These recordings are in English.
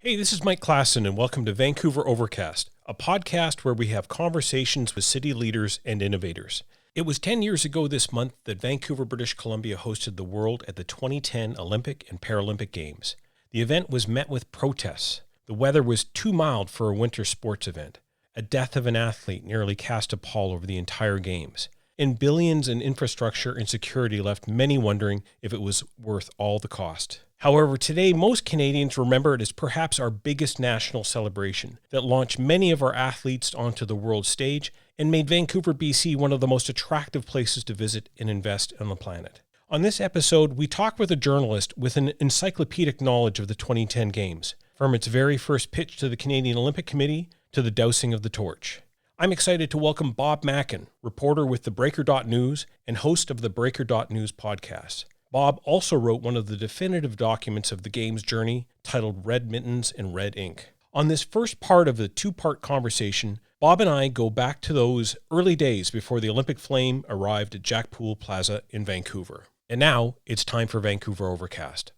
Hey, this is Mike Klassen, and welcome to Vancouver Overcast, a podcast where we have conversations with city leaders and innovators. It was 10 years ago this month that Vancouver, British Columbia hosted the world at the 2010 Olympic and Paralympic Games. The event was met with protests. The weather was too mild for a winter sports event. A death of an athlete nearly cast a pall over the entire Games. And billions in infrastructure and security left many wondering if it was worth all the cost. However, today, most Canadians remember it as perhaps our biggest national celebration that launched many of our athletes onto the world stage and made Vancouver, BC one of the most attractive places to visit and invest on the planet. On this episode, we talk with a journalist with an encyclopedic knowledge of the 2010 Games, from its very first pitch to the Canadian Olympic Committee to the dousing of the torch. I'm excited to welcome Bob Mackin, reporter with TheBreaker.news and host of the TheBreaker.news podcast. Bob also wrote one of the definitive documents of the Games journey titled Red Mittens and Red Ink. On this first part of the two-part conversation, Bob and I go back to those early days before the Olympic flame arrived at Jack Pool Plaza in Vancouver. And now it's time for Vancouver Overcast.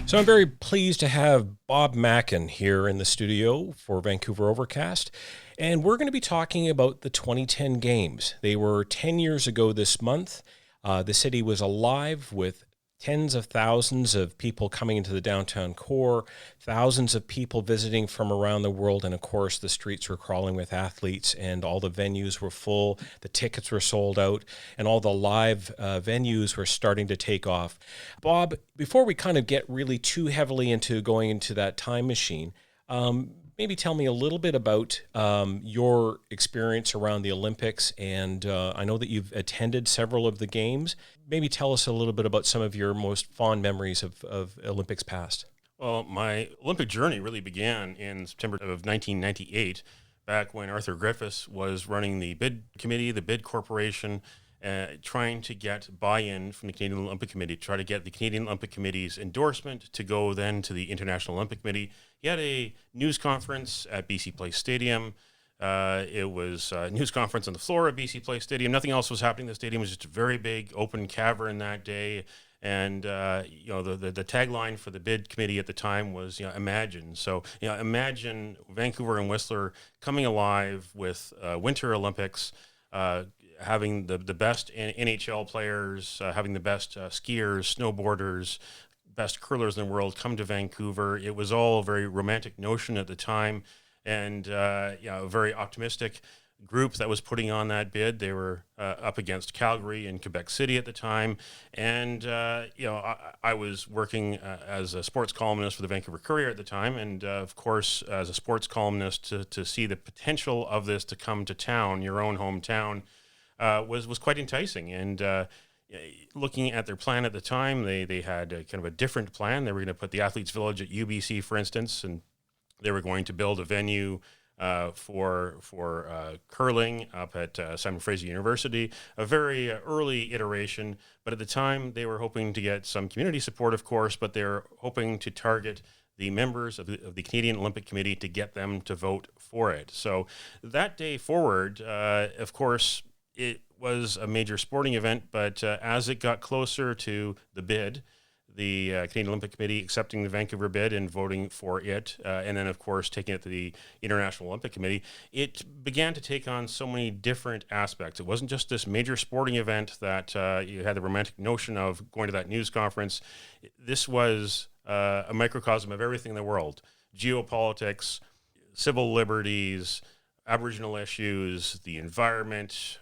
So I'm very pleased to have Bob Mackin here in the studio for Vancouver Overcast, and we're going to be talking about the 2010 Games. They were 10 years ago this month. The city was alive with tens of thousands of people coming into the downtown core, thousands of people visiting from around the world, and of course the streets were crawling with athletes and all the venues were full, the tickets were sold out, and all the live venues were starting to take off. Bob, before we kind of get really too heavily into going into that time machine, maybe tell me a little bit about your experience around the Olympics, and I know that you've attended several of the Games. Maybe tell us a little bit about some of your most fond memories of Olympics past. Well, my Olympic journey really began in September of 1998, back when Arthur Griffiths was running the bid committee, the bid corporation, trying to get buy-in from the Canadian Olympic Committee, try to get the Canadian Olympic Committee's endorsement to go then to the International Olympic Committee. He had a news conference at BC Place Stadium. It was a news conference on the floor of BC Place Stadium. Nothing else was happening. The stadium was just a very big open cavern that day. And, the tagline for the bid committee at the time was, imagine. So, imagine Vancouver and Whistler coming alive with Winter Olympics, having the best NHL players, having the best skiers, snowboarders, best curlers in the world come to Vancouver. It was all a very romantic notion at the time, and a very optimistic group that was putting on that bid. They were up against Calgary and Quebec City at the time, and I was working as a sports columnist for the Vancouver Courier at the time, and of course, as a sports columnist, to see the potential of this to come to town, your own hometown, was quite enticing. And looking at their plan at the time, they had kind of a different plan. They were going to put the Athletes Village at UBC, for instance, and they were going to build a venue for curling up at Simon Fraser University, a very early iteration. But at the time, they were hoping to get some community support, of course, but they're hoping to target the members of the Canadian Olympic Committee to get them to vote for it. So that day forward, of course, it was a major sporting event, but as it got closer to the bid, the Canadian Olympic Committee accepting the Vancouver bid and voting for it, and then, of course, taking it to the International Olympic Committee, it began to take on so many different aspects. It wasn't just this major sporting event that you had the romantic notion of going to that news conference. This was a microcosm of everything in the world: geopolitics, civil liberties, Aboriginal issues, the environment,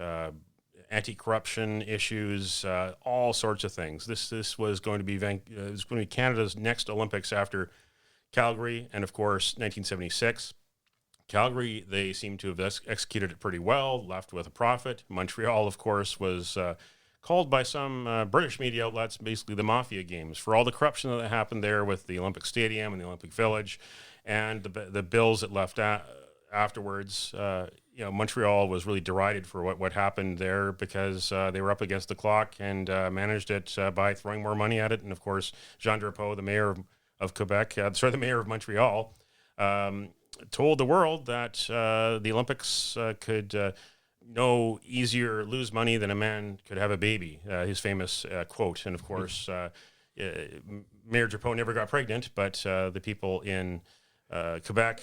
anti-corruption issues, all sorts of things. This was going to be Canada's next Olympics after Calgary and, of course, 1976. Calgary, they seem to have executed it pretty well, left with a profit. Montreal, of course, was called by some British media outlets basically the Mafia Games for all the corruption that happened there with the Olympic Stadium and the Olympic Village, and the bills it left afterwards. Montreal was really derided for what happened there because they were up against the clock and managed it by throwing more money at it. And of course, Jean Drapeau, the mayor of Quebec, the mayor of Montreal, told the world that the Olympics could no easier lose money than a man could have a baby, his famous quote. And of course, Mayor Drapeau never got pregnant, but the people in Quebec,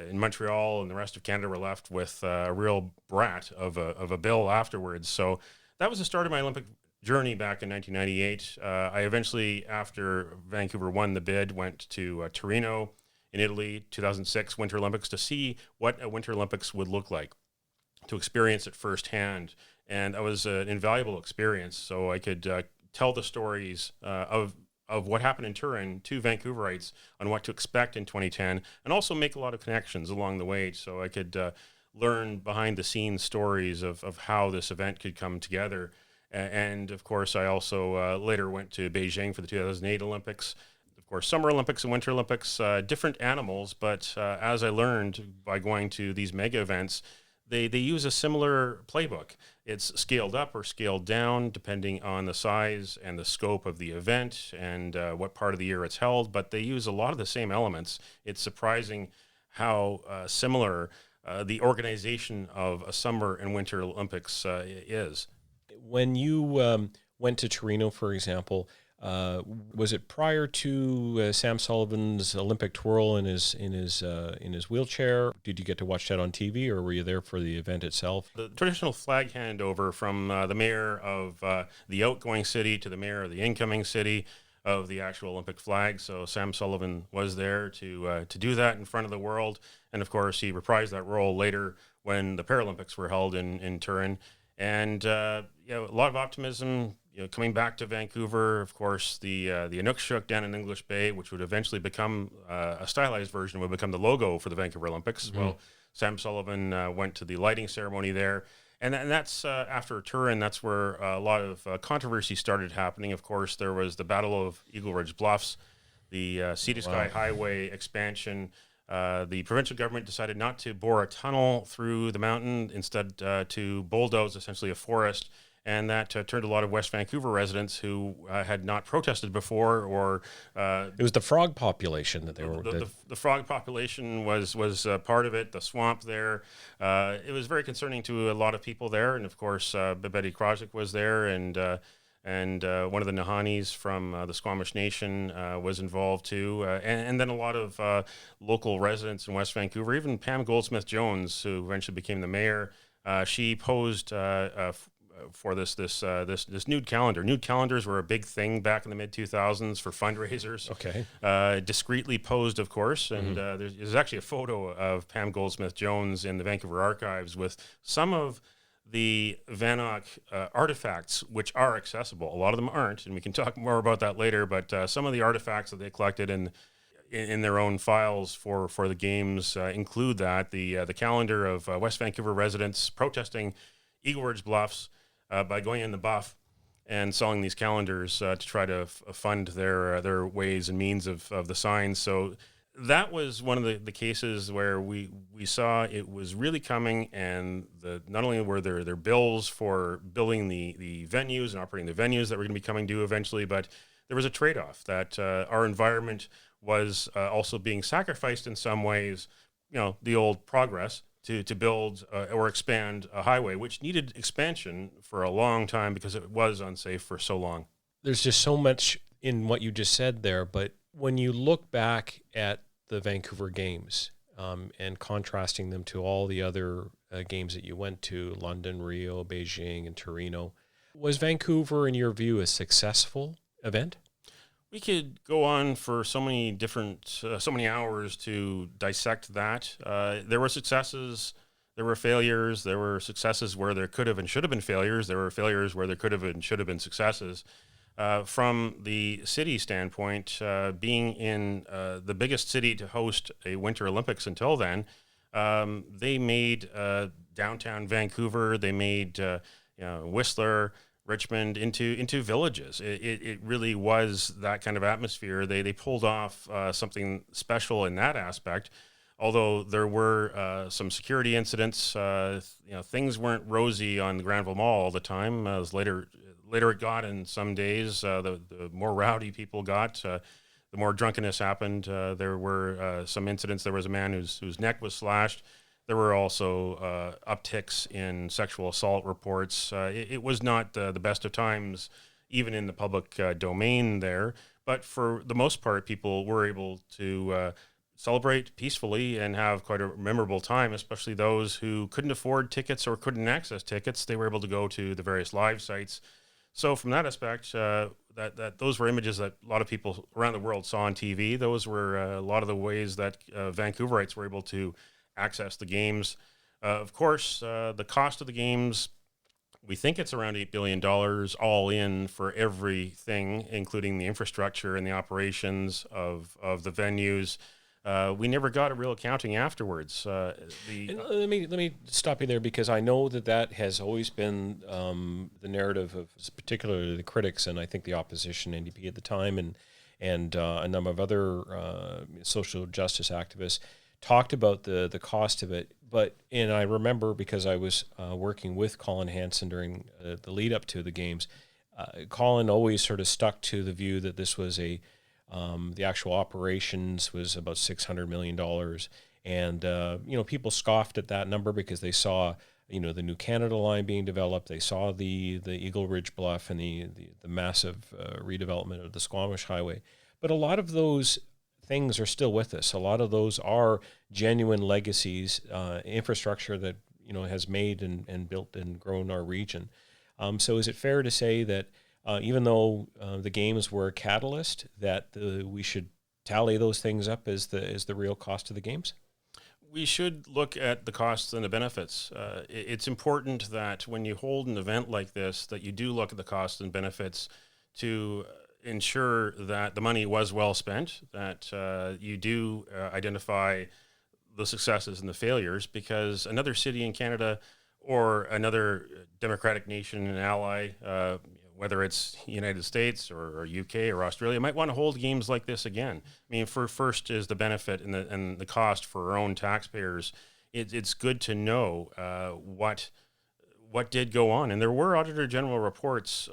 in Montreal, and the rest of Canada were left with a real brat of a bill afterwards. So that was the start of my Olympic journey back in 1998. I eventually, after Vancouver won the bid, went to Torino in Italy, 2006 Winter Olympics, to see what a Winter Olympics would look like, to experience it firsthand. And that was an invaluable experience. So I could tell the stories of what happened in Turin to Vancouverites on what to expect in 2010, and also make a lot of connections along the way. So I could learn behind the scenes stories of how this event could come together. And of course, I also later went to Beijing for the 2008 Olympics. Of course, Summer Olympics and Winter Olympics, different animals, but as I learned by going to these mega events, they use a similar playbook. It's scaled up or scaled down depending on the size and the scope of the event and what part of the year it's held, but they use a lot of the same elements. It's surprising how similar the organization of a Summer and Winter Olympics is. When you went to Torino, for example, was it prior to Sam Sullivan's Olympic twirl in his wheelchair? Did you get to watch that on TV, or were you there for the event itself? The traditional flag handover from the mayor of the outgoing city to the mayor of the incoming city of the actual Olympic flag. So Sam Sullivan was there to do that in front of the world, and of course he reprised that role later when the Paralympics were held in Turin. And a lot of optimism. Coming back to Vancouver, of course, the Inukshuk down in English Bay, which would eventually become a stylized version, would become the logo for the Vancouver Olympics. Mm-hmm. Well, Sam Sullivan went to the lighting ceremony there. And that's after Turin, that's where a lot of controversy started happening. Of course, there was the Battle of Eagle Ridge Bluffs, the Sea to Sky Highway expansion. The provincial government decided not to bore a tunnel through the mountain, instead to bulldoze essentially a forest. And that turned a lot of West Vancouver residents who had not protested before, or it was the frog population that they were. The frog population was part of it. The swamp there, it was very concerning to a lot of people there. And of course, Betty Krajcik was there, and one of the Nahanis from the Squamish Nation was involved too, and then a lot of local residents in West Vancouver. Even Pam Goldsmith-Jones, who eventually became the mayor, she posed for this nude calendar. Nude calendars were a big thing back in the mid-2000s for fundraisers. Okay. Discreetly posed, of course, and there's actually a photo of Pam Goldsmith-Jones in the Vancouver archives with some of the Vannock artifacts, which are accessible. A lot of them aren't, and we can talk more about that later, but some of the artifacts that they collected in their own files for the games include that. The calendar of West Vancouver residents protesting Eagle Ridge Bluffs by going in the buff and selling these calendars to try to fund their ways and means of the signs. So that was one of the cases where we saw it was really coming, and not only were there bills for building the venues and operating the venues that were going to be coming due eventually, but there was a trade-off that our environment was also being sacrificed in some ways. The old progress to build or expand a highway, which needed expansion for a long time because it was unsafe for so long. There's just so much in what you just said there, but when you look back at the Vancouver Games and contrasting them to all the other games that you went to, London, Rio, Beijing, and Torino, was Vancouver, in your view, a successful event? We could go on for so many hours to dissect that. There were successes, there were failures, there were successes where there could have and should have been failures, there were failures where there could have and should have been successes. From the city standpoint, being in the biggest city to host a Winter Olympics until then, they made downtown Vancouver, they made Whistler, Richmond into villages. It really was that kind of atmosphere. They pulled off something special in that aspect. although there were some security incidents. Things weren't rosy on the Granville Mall all the time. As later it got, in some days, the more rowdy people got, the more drunkenness happened. There were some incidents. There was a man whose neck was slashed. There were also upticks in sexual assault reports. It was not the best of times, even in the public domain there. But for the most part, people were able to celebrate peacefully and have quite a memorable time, especially those who couldn't afford tickets or couldn't access tickets. They were able to go to the various live sites. So from that aspect, that those were images that a lot of people around the world saw on TV. Those were a lot of the ways that Vancouverites were able to access the games. Of course, the cost of the games, we think it's around $8 billion all in for everything, including the infrastructure and the operations of the venues. We never got a real accounting afterwards. Let me stop you there, because I know that has always been the narrative of particularly the critics, and I think the opposition, NDP at the time, and a number of other social justice activists talked about the cost of it. And I remember, because I was working with Colin Hanson during the lead up to the games, Colin always sort of stuck to the view that this was the actual operations was about $600 million. And, people scoffed at that number because they saw, the new Canada line being developed. They saw the Eagle Ridge Bluff and the massive redevelopment of the Squamish Highway. But a lot of those things are still with us. A lot of those are genuine legacies, infrastructure that, has made and built and grown our region. So is it fair to say that even though the games were a catalyst, that we should tally those things up as the real cost of the games? We should look at the costs and the benefits. It's important that when you hold an event like this, that you do look at the costs and benefits to ensure that the money was well spent, that you do identify the successes and the failures, because another city in Canada or another democratic nation and ally, whether it's United States or UK or Australia, might want to hold games like this again. I mean, first is the benefit and the cost for our own taxpayers. It's good to know what did go on, and there were Auditor General reports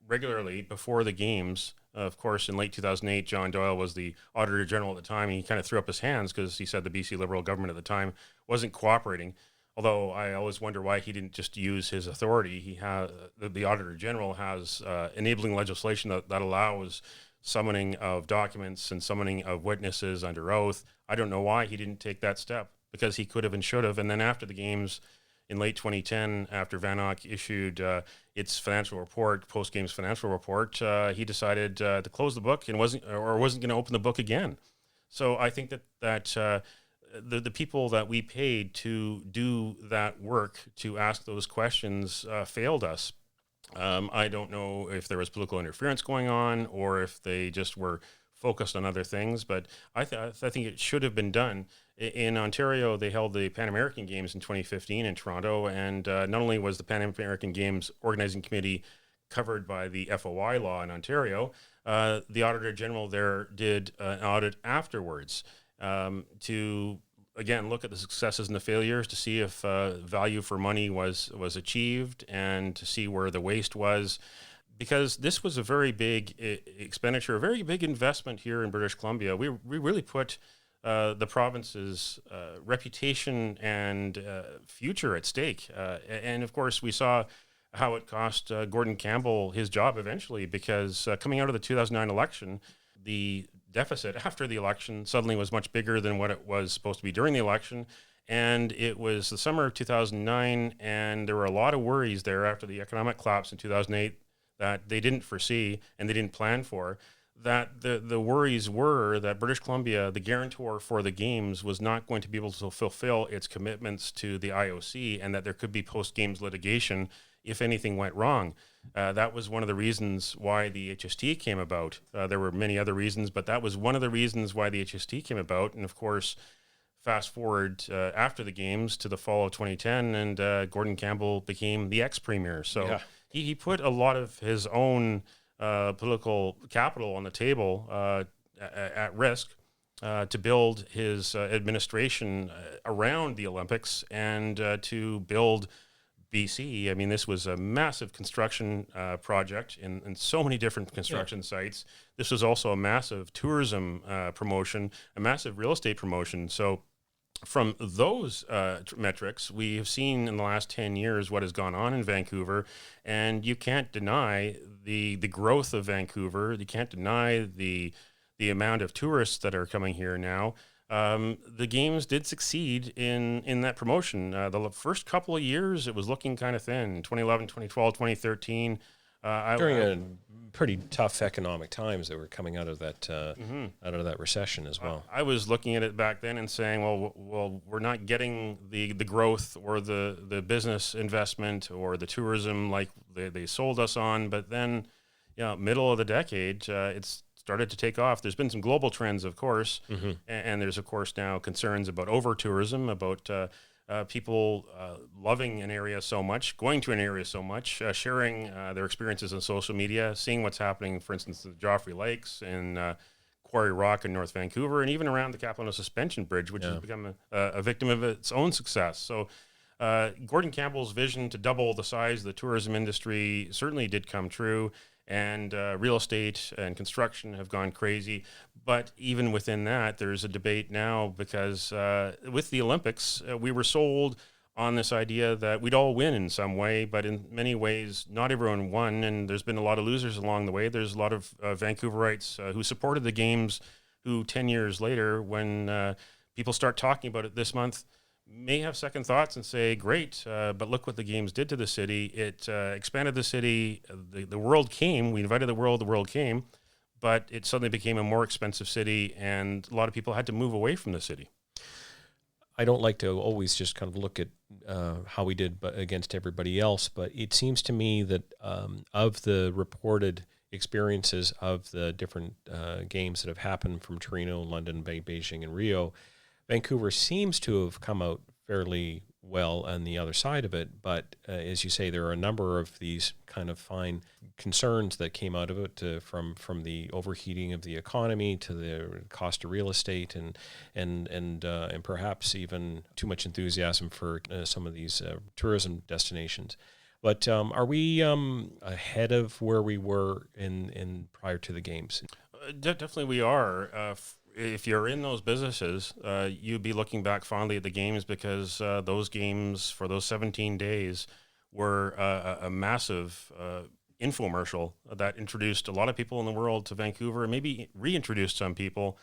regularly before the games. Of course, in late 2008, John Doyle was the Auditor General at the time. He kind of threw up his hands because he said the BC Liberal government at the time wasn't cooperating. Although I always wonder why he didn't just use his authority. He has the Auditor General has enabling legislation that allows summoning of documents and summoning of witnesses under oath. I don't know why he didn't take that step, because he could have and should have. And then after the games in late 2010, after VANOC issued its financial report, post-games financial report, he decided to close the book and wasn't going to open the book again. So I think that the people that we paid to do that work, to ask those questions, failed us. I don't know if there was political interference going on or if they just were focused on other things, but I think it should have been done. In Ontario, they held the Pan American Games in 2015 in Toronto, and not only was the Pan American Games Organizing Committee covered by the FOI law in Ontario, the Auditor General there did an audit afterwards to, again, look at the successes and the failures, to see if value for money was achieved, and to see where the waste was. Because this was a very big expenditure, a very big investment here in British Columbia. We really put the province's reputation and future at stake. And of course, we saw how it cost Gordon Campbell his job eventually, because coming out of the 2009 election, the deficit after the election suddenly was much bigger than what it was supposed to be during the election. And it was the summer of 2009, and there were a lot of worries there after the economic collapse in 2008 that they didn't foresee and they didn't plan for, that the worries were that British Columbia, the guarantor for the games, was not going to be able to fulfill its commitments to the IOC, and that there could be post-games litigation if anything went wrong. That was one of the reasons why the HST came about. There were many other reasons, but that was one of the reasons why the HST came about. And of course, fast forward after the games to the fall of 2010, and Gordon Campbell became the ex-premier. So yeah. He put a lot of his own political capital on the table at risk to build his administration around the Olympics and to build BC. I mean, this was a massive construction project in so many different construction sites. This was also a massive tourism promotion, a massive real estate promotion. So from those metrics, we have seen in the last 10 years what has gone on in Vancouver, and you can't deny the growth of Vancouver. You can't deny the amount of tourists that are coming here now. The games did succeed in that promotion. The first couple of years, it was looking kind of thin. 2011, 2012, 2013. During a pretty tough economic times that were coming out of that out of that recession as well. I was looking at it back then and saying, well, we're not getting the growth or the business investment or the tourism like they sold us on. But then, middle of the decade, it's started to take off. There's been some global trends, of course, and there's, of course, now concerns about over-tourism, about people loving an area so much, going to an area so much, sharing their experiences on social media, seeing what's happening, for instance, the Joffrey Lakes and Quarry Rock in North Vancouver, and even around the Capilano Suspension Bridge, which has become a victim of its own success. So Gordon Campbell's vision to double the size of the tourism industry certainly did come true. And real estate and construction have gone crazy. But even within that, there's a debate now because with the Olympics, we were sold on this idea that we'd all win in some way, but in many ways, not everyone won. And there's been a lot of losers along the way. There's a lot of Vancouverites who supported the games who 10 years later, when people start talking about it this month, may have second thoughts and say, great, but look what the games did to the city. It expanded the city. The world came. We invited the world came, but it suddenly became a more expensive city, and a lot of people had to move away from the city. I don't like to always just kind of look at how we did against everybody else, but it seems to me that of the reported experiences of the different games that have happened from Torino, London, Beijing, and Rio, Vancouver seems to have come out fairly well on the other side of it, but as you say, there are a number of these kind of fine concerns that came out of it, from the overheating of the economy to the cost of real estate, and perhaps even too much enthusiasm for some of these tourism destinations. But are we ahead of where we were in prior to the games? Definitely, we are. If you're in those businesses, you'd be looking back fondly at the games because those games for those 17 days were a massive infomercial that introduced a lot of people in the world to Vancouver and maybe reintroduced some people.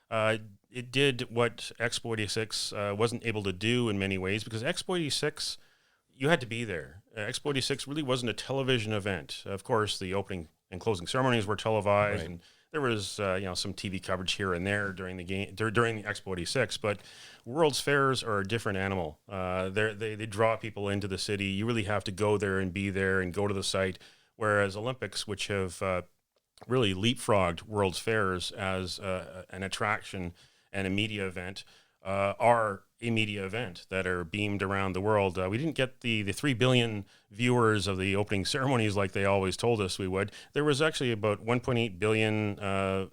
It did what Expo 86 wasn't able to do in many ways, because Expo 86, you had to be there. Expo 86 really wasn't a television event. Of course, the opening and closing ceremonies were televised, right, and there was some TV coverage here and there during the game, during the Expo 86, but World's Fairs are a different animal. They draw people into the city. You really have to go there and be there and go to the site, whereas Olympics, which have really leapfrogged World's Fairs as an attraction and a media event, are a media event that are beamed around the world. We didn't get the 3 billion viewers of the opening ceremonies like they always told us we would. There was actually about 1.8 billion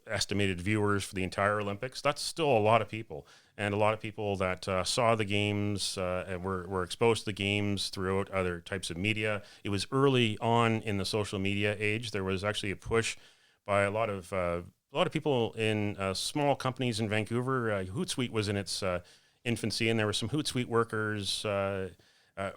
estimated viewers for the entire Olympics. That's still a lot of people, and a lot of people that saw the games and were exposed to the games throughout other types of media. It was early on in the social media age. There was actually a push by a lot of people in small companies in Vancouver. Hootsuite was in its infancy, and there were some Hootsuite workers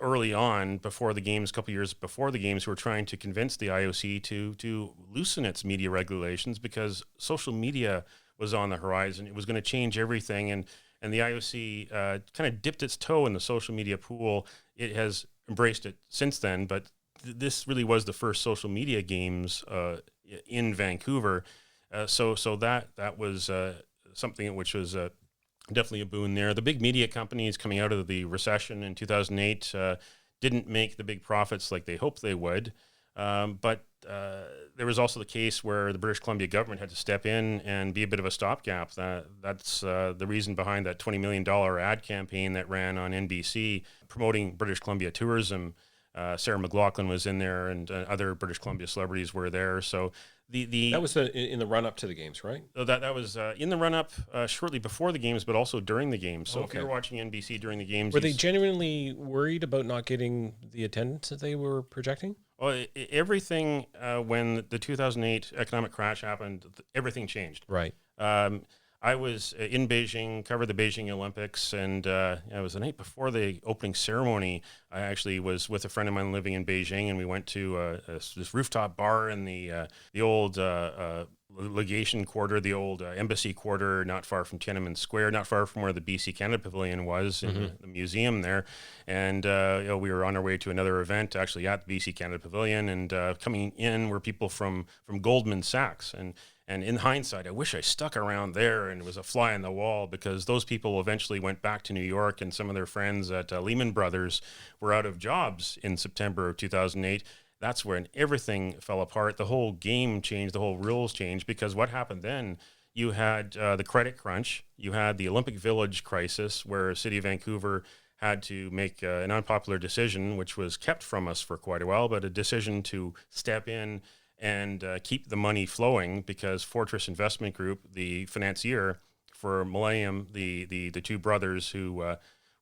early on before the games, a couple years before the games, who were trying to convince the IOC to loosen its media regulations, because social media was on the horizon. It was going to change everything, and the IOC kind of dipped its toe in the social media pool. It has embraced it since then, but this really was the first social media games in Vancouver. So that was something which was definitely a boon there. The big media companies coming out of the recession in 2008 didn't make the big profits like they hoped they would. But there was also the case where the British Columbia government had to step in and be a bit of a stopgap. That's the reason behind that $20 million ad campaign that ran on NBC promoting British Columbia tourism. Sarah McLachlan was in there, and other British Columbia celebrities were there. So That was in the run up to the games, right? That was in the run up shortly before the games, but also during the games. So Okay. if you were watching NBC during the games, Were they genuinely worried about not getting the attendance that they were projecting? Well, everything when the 2008 economic crash happened, everything changed. Right. I was in Beijing, covered the Beijing Olympics, and it was the night before the opening ceremony. I actually was with a friend of mine living in Beijing, and we went to this rooftop bar in the old legation quarter, the old embassy quarter, not far from Tiananmen Square, not far from where the BC Canada Pavilion was, in the museum there. And we were on our way to another event, actually at the BC Canada Pavilion, and coming in were people from Goldman Sachs. And in hindsight, I wish I stuck around there and was a fly on the wall, because those people eventually went back to New York, and some of their friends at Lehman Brothers were out of jobs in September of 2008. That's when everything fell apart. The whole game changed, the whole rules changed, because what happened then, you had the credit crunch, you had the Olympic Village crisis, where the city of Vancouver had to make an unpopular decision, which was kept from us for quite a while, but a decision to step in and keep the money flowing, because Fortress Investment Group, the financier for Millennium, the two brothers who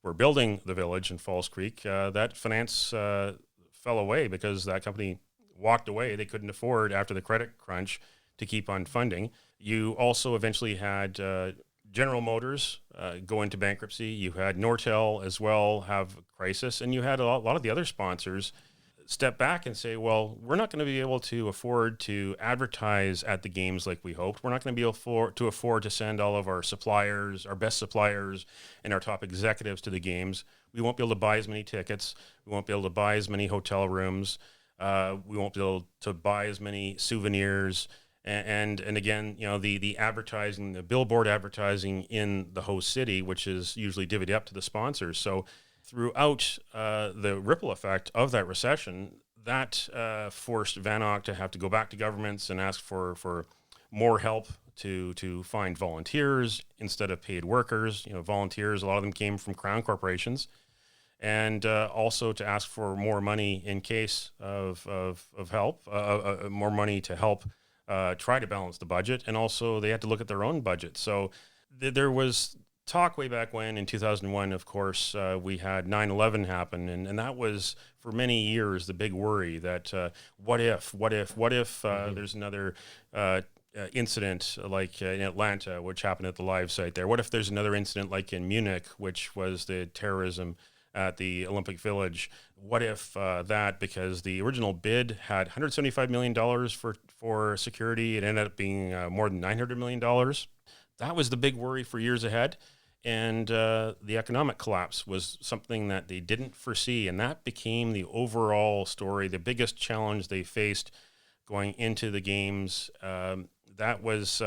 were building the village in Falls Creek, that finance fell away because that company walked away. They couldn't afford, after the credit crunch, to keep on funding. You also eventually had General Motors go into bankruptcy. You had Nortel as well have a crisis, and you had a lot of the other sponsors step back and say, well, we're not going to be able to afford to advertise at the games like we hoped. We're not going to be able to afford to send all of our suppliers, our best suppliers, and our top executives to the games. We won't be able to buy as many tickets. We won't be able to buy as many hotel rooms. We won't be able to buy as many souvenirs. And again, the advertising, the billboard advertising in the host city, which is usually divvied up to the sponsors. So throughout the ripple effect of that recession, that forced VANOC to have to go back to governments and ask for more help to find volunteers instead of paid workers. Volunteers, a lot of them came from crown corporations, and also to ask for more money in case of help, more money to help try to balance the budget, and also they had to look at their own budget. So there was talk way back when, in 2001, of course, we had 9/11 happen, and that was for many years the big worry that what if there's another incident like in Atlanta, which happened at the live site there? What if there's another incident like in Munich, which was the terrorism at the Olympic Village? What if that, because the original bid had $175 million for security, it ended up being more than $900 million. That was the big worry for years ahead. And the economic collapse was something that they didn't foresee. And that became the overall story, the biggest challenge they faced going into the games. That was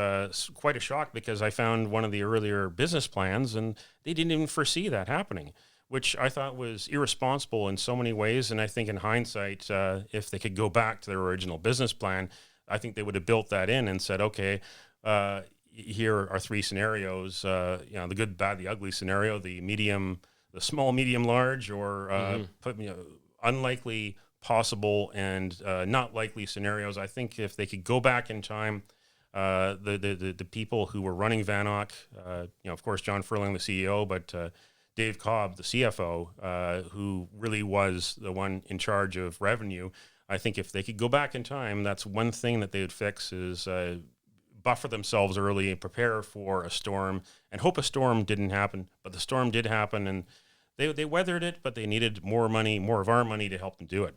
quite a shock, because I found one of the earlier business plans and they didn't even foresee that happening, which I thought was irresponsible in so many ways. And I think in hindsight, if they could go back to their original business plan, I think they would have built that in and said, okay, here are three scenarios, the good, bad, the ugly scenario, the medium, the small, medium, large, or unlikely, possible, and not likely scenarios. I think if they could go back in time, the people who were running VANOC, of course, John Furling, the CEO, but Dave Cobb, the CFO, who really was the one in charge of revenue, I think if they could go back in time, that's one thing that they would fix, is buffer themselves early and prepare for a storm, and hope a storm didn't happen. But the storm did happen, and they weathered it, but they needed more money, more of our money, to help them do it.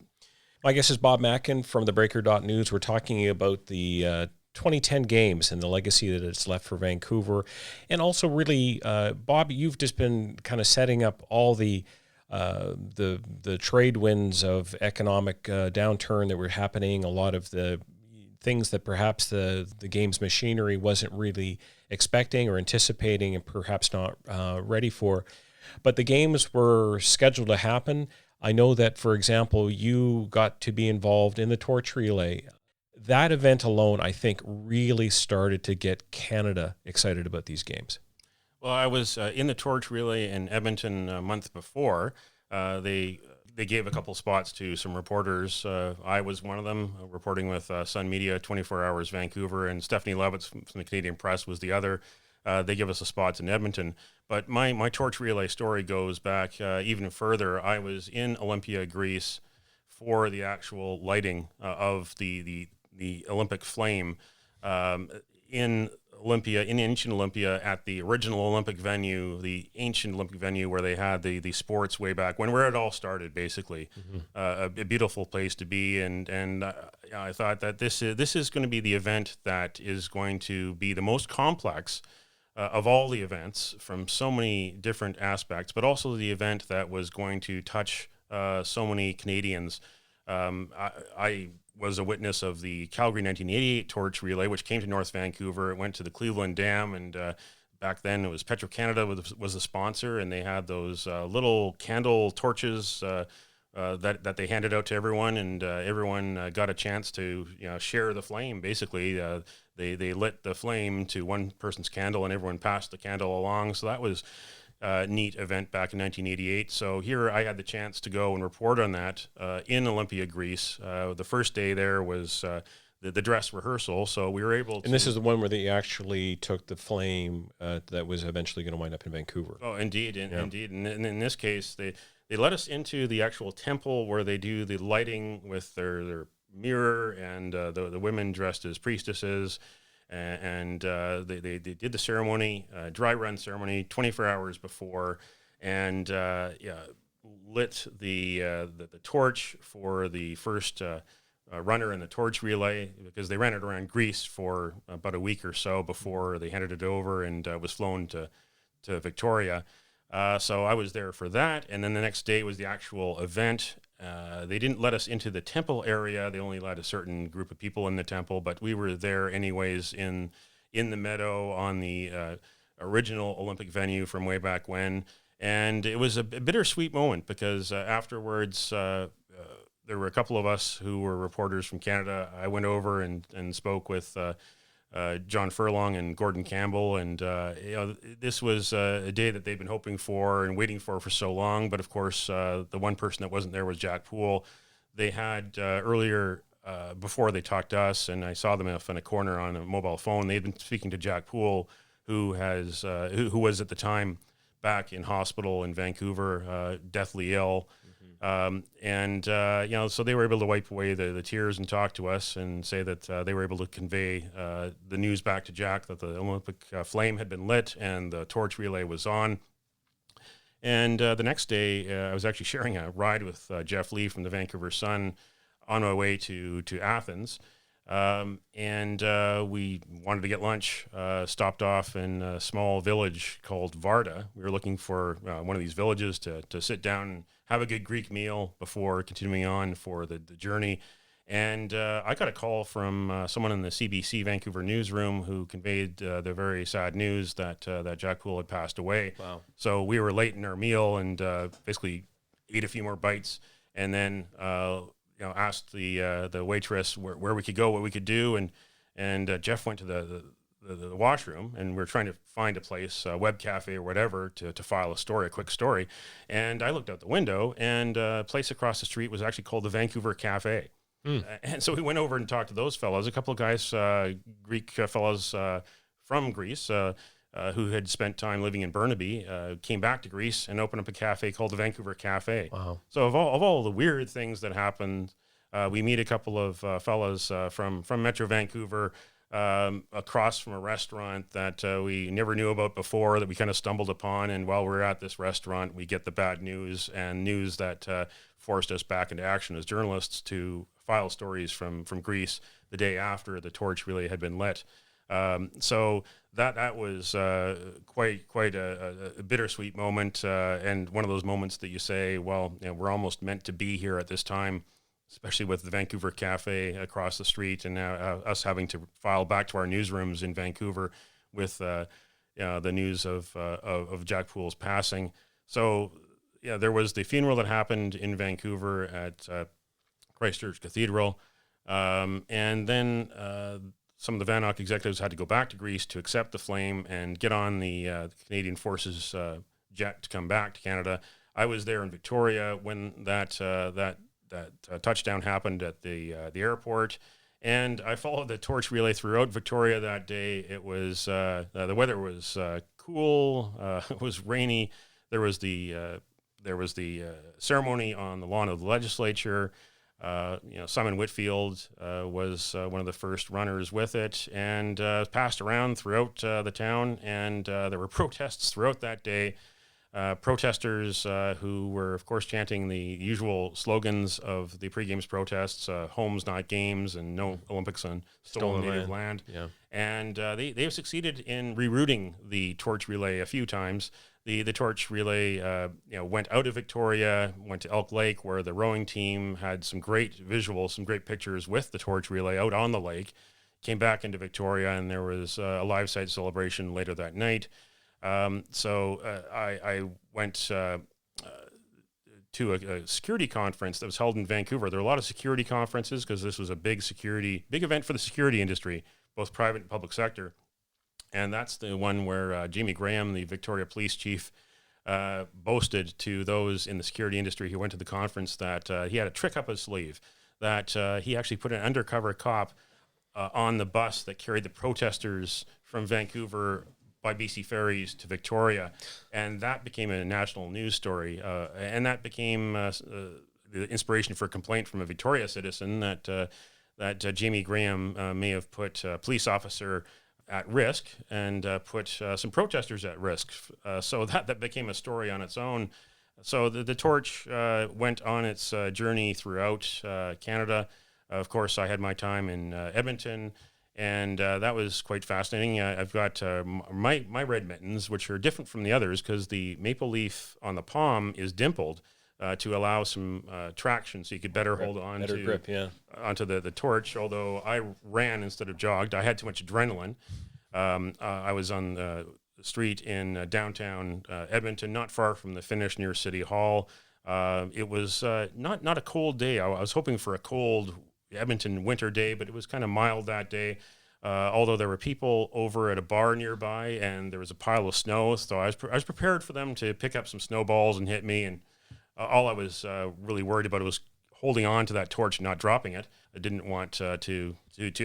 My guest is Bob Mackin from TheBreaker.news. We're talking about the 2010 games and the legacy that it's left for Vancouver. And also really, Bob, you've just been kind of setting up all the trade winds of economic downturn that were happening, a lot of the things that perhaps the games machinery wasn't really expecting or anticipating, and perhaps not ready for. But the games were scheduled to happen. I know that, for example, you got to be involved in the torch relay. That event alone, I think, really started to get Canada excited about these games. Well, I was in the torch relay in Edmonton a month before. They they gave a couple spots to some reporters. I was one of them, reporting with Sun Media, 24 Hours Vancouver, and Stephanie Levitz from the Canadian Press was the other. They give us the spots in Edmonton. But my torch relay story goes back even further. I was in Olympia, Greece, for the actual lighting of the Olympic flame in Olympia, in ancient Olympia, at the original Olympic venue, the ancient Olympic venue where they had the sports way back when, where it all started, basically. A beautiful place to be, and I thought that this is going to be the event that is going to be the most complex of all the events from so many different aspects, but also the event that was going to touch so many Canadians. I was a witness of the Calgary 1988 torch relay, which came to North Vancouver. It went to the Cleveland Dam, and back then it was Petro-Canada was the sponsor, and they had those little candle torches that they handed out to everyone, and everyone got a chance to share the flame. Basically, they lit the flame to one person's candle, and everyone passed the candle along. So that was neat event back in 1988. So here I had the chance to go and report on that in Olympia, Greece. The first day there was the dress rehearsal, so we were able to... And this is the one where they actually took the flame that was eventually going to wind up in Vancouver. Oh, indeed, indeed. And in this case, they let us into the actual temple where they do the lighting with their mirror, and the women dressed as priestesses. And they did the ceremony, dry run ceremony, 24 hours before, and lit the torch for the first runner in the torch relay, because they ran it around Greece for about a week or so before they handed it over and was flown to Victoria. So I was there for that, and then the next day was the actual event. They didn't let us into the temple area. They only let a certain group of people in the temple, but we were there anyways in the meadow on the original Olympic venue from way back when. And it was a bittersweet moment, because afterwards there were a couple of us who were reporters from Canada. I went over and spoke with John Furlong and Gordon Campbell, and this was a day that they've been hoping for and waiting for so long. But of course, the one person that wasn't there was Jack Poole. They had earlier, before they talked to us, and I saw them off in a corner on a mobile phone, they'd been speaking to Jack Poole, who was at the time back in hospital in Vancouver, deathly ill. So they were able to wipe away the tears and talk to us and say that they were able to convey the news back to Jack that the Olympic flame had been lit and the torch relay was on. And the next day, I was actually sharing a ride with Jeff Lee from the Vancouver Sun on my way to Athens. We wanted to get lunch, stopped off in a small village called Varda. We were looking for one of these villages to sit down and have a good Greek meal before continuing on for the journey. And I got a call from someone in the CBC Vancouver newsroom who conveyed the very sad news that Jack Poole had passed away. Wow. So we were late in our meal and basically ate a few more bites, and then asked the waitress where we could go, what we could do, and Jeff went to the washroom, and we were trying to find a place, a web cafe or whatever, to file a quick story. And I looked out the window, and a place across the street was actually called the Vancouver Cafe. And so we went over and talked to those fellows, a couple of guys, Greek fellows from Greece, who had spent time living in Burnaby, came back to Greece and opened up a cafe called the Vancouver Cafe. Wow. So of all the weird things that happened, we meet a couple of fellows from Metro Vancouver, across from a restaurant that we never knew about before, that we kind of stumbled upon. And while we're at this restaurant, we get the bad news, and news that forced us back into action as journalists to file stories from Greece the day after the torch relay had been lit. So that was quite a bittersweet moment, and one of those moments that you say, well, we're almost meant to be here at this time, especially with the Vancouver Cafe across the street, and now us having to file back to our newsrooms in Vancouver with the news of Jack Poole's passing. So there was the funeral that happened in Vancouver at Christchurch Cathedral, and then some of the VANOC executives had to go back to Greece to accept the flame and get on the Canadian Forces jet to come back to Canada. I was there in Victoria when that touchdown happened at the airport, and I followed the torch relay throughout Victoria that day. It was the weather was cool. It was rainy. There was the ceremony on the lawn of the legislature. Simon Whitfield was one of the first runners with it, and passed around throughout the town. And there were protests throughout that day. Protesters who were, of course, chanting the usual slogans of the pre-games protests, homes, not games, and no Olympics on stolen native land. Yeah. And they've succeeded in rerouting the torch relay a few times. The torch relay went out of Victoria, went to Elk Lake, where the rowing team had some great visuals, some great pictures with the torch relay out on the lake, came back into Victoria, and there was a live site celebration later that night. So I went to a security conference that was held in Vancouver. There are a lot of security conferences because this was a big event for the security industry, both private and public sector. And that's the one where Jamie Graham, the Victoria Police Chief, boasted to those in the security industry who went to the conference that he had a trick up his sleeve, that he actually put an undercover cop on the bus that carried the protesters from Vancouver by BC ferries to Victoria, and that became a national news story, and that became the inspiration for a complaint from a Victoria citizen that Jamie Graham may have put a police officer at risk and put some protesters at risk. So that became a story on its own. So the torch went on its journey throughout Canada. Of course, I had my time in Edmonton. And that was quite fascinating. I've got my red mittens, which are different from the others because the maple leaf on the palm is dimpled to allow some traction, so you could better hold on to grip, onto the torch. Although I ran instead of jogged, I had too much adrenaline. I was on the street in downtown Edmonton, not far from the finish near City Hall. It was not a cold day. I was hoping for a cold Edmonton winter day, but it was kind of mild that day. Although there were people over at a bar nearby, and there was a pile of snow, so I was prepared for them to pick up some snowballs and hit me. And all I was really worried about was holding on to that torch and not dropping it. I didn't want to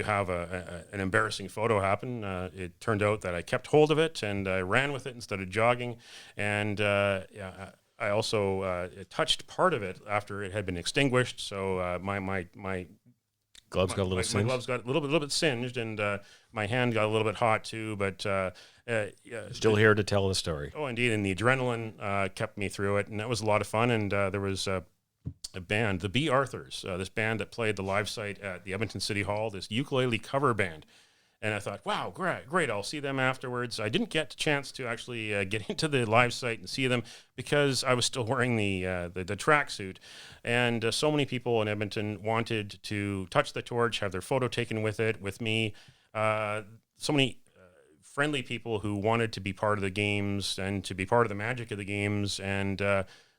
have an embarrassing photo happen. It turned out that I kept hold of it and I ran with it instead of jogging. And I also touched part of it after it had been extinguished. So my gloves got a little singed. My gloves got a little bit singed, and my hand got a little bit hot too. But still here to tell the story. Oh, indeed, and the adrenaline kept me through it, and that was a lot of fun. And there was a band, the B. Arthurs, this band that played the live site at the Edmonton City Hall, this ukulele cover band. And I thought, wow, great, I'll see them afterwards. I didn't get a chance to actually get into the live site and see them because I was still wearing the tracksuit. And so many people in Edmonton wanted to touch the torch, have their photo taken with it, with me. So many friendly people who wanted to be part of the games and to be part of the magic of the games. And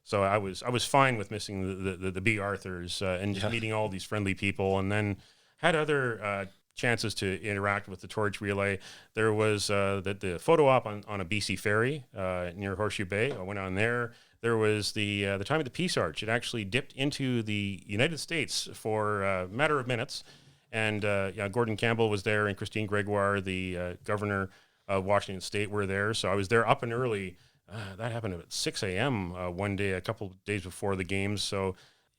so I was fine with missing the B. Arthurs and just meeting all these friendly people, and then had other chances to interact with the torch relay. There was the photo op on a BC ferry near Horseshoe Bay. I went on there. There was the time of the Peace Arch. It actually dipped into the United States for a matter of minutes. And Gordon Campbell was there, and Christine Gregoire, the governor of Washington State, were there. So I was there up and early. That happened at 6 a.m. One day, a couple of days before the games. So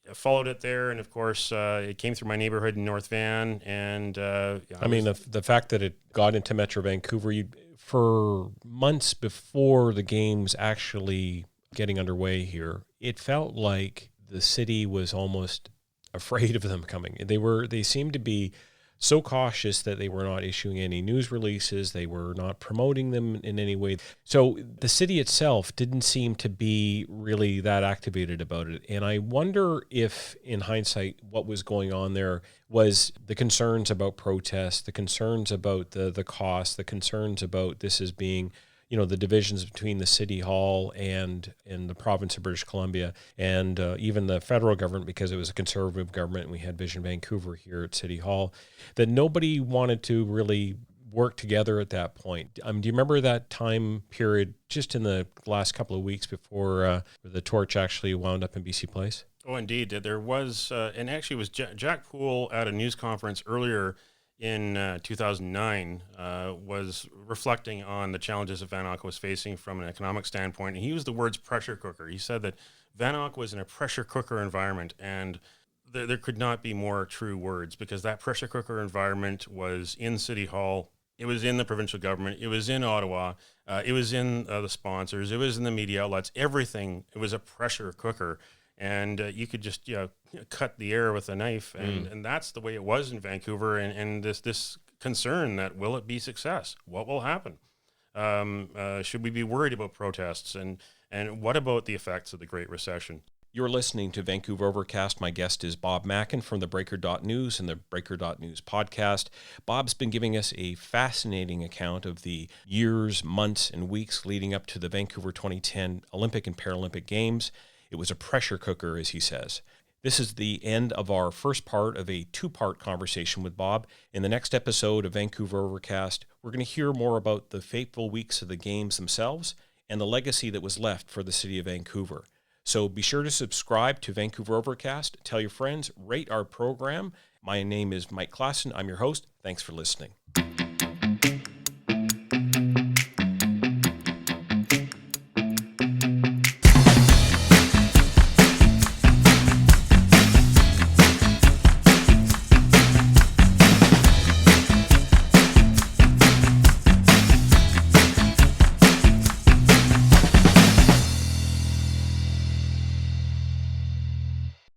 I followed it there, and of course, it came through my neighborhood in North Van. And the fact that it got into Metro Vancouver, for months before the games actually getting underway here, it felt like the city was almost afraid of them coming. They seemed to be so cautious that they were not issuing any news releases. They were not promoting them in any way. So the city itself didn't seem to be really that activated about it. And I wonder if, in hindsight, what was going on there was the concerns about protest, the concerns about the cost, the concerns about this as being, the divisions between the City Hall and the province of British Columbia, and even the federal government, because it was a conservative government and we had Vision Vancouver here at City Hall, that nobody wanted to really work together at that point. Do you remember that time period just in the last couple of weeks before the torch actually wound up in BC Place? Oh, indeed. There was, and actually it was Jack Poole at a news conference earlier in 2009 was reflecting on the challenges that Van Auken was facing from an economic standpoint. And he used the words pressure cooker. He said that Van Auken was in a pressure cooker environment, and there could not be more true words, because that pressure cooker environment was in City Hall. It was in the provincial government. It was in Ottawa. It was in the sponsors. It was in the media outlets. Everything. It was a pressure cooker. And you could just cut the air with a knife, and that's the way it was in Vancouver. And this concern that, will it be success? What will happen? Should we be worried about protests? And what about the effects of the Great Recession? You're listening to Vancouver Overcast. My guest is Bob Mackin from TheBreaker.news and the Breaker.news podcast. Bob's been giving us a fascinating account of the years, months, and weeks leading up to the Vancouver 2010 Olympic and Paralympic Games. It was a pressure cooker, as he says. This is the end of our first part of a two-part conversation with Bob. In the next episode of Vancouver Overcast, we're going to hear more about the fateful weeks of the Games themselves and the legacy that was left for the city of Vancouver. So be sure to subscribe to Vancouver Overcast, tell your friends, rate our program. My name is Mike Klassen. I'm your host. Thanks for listening.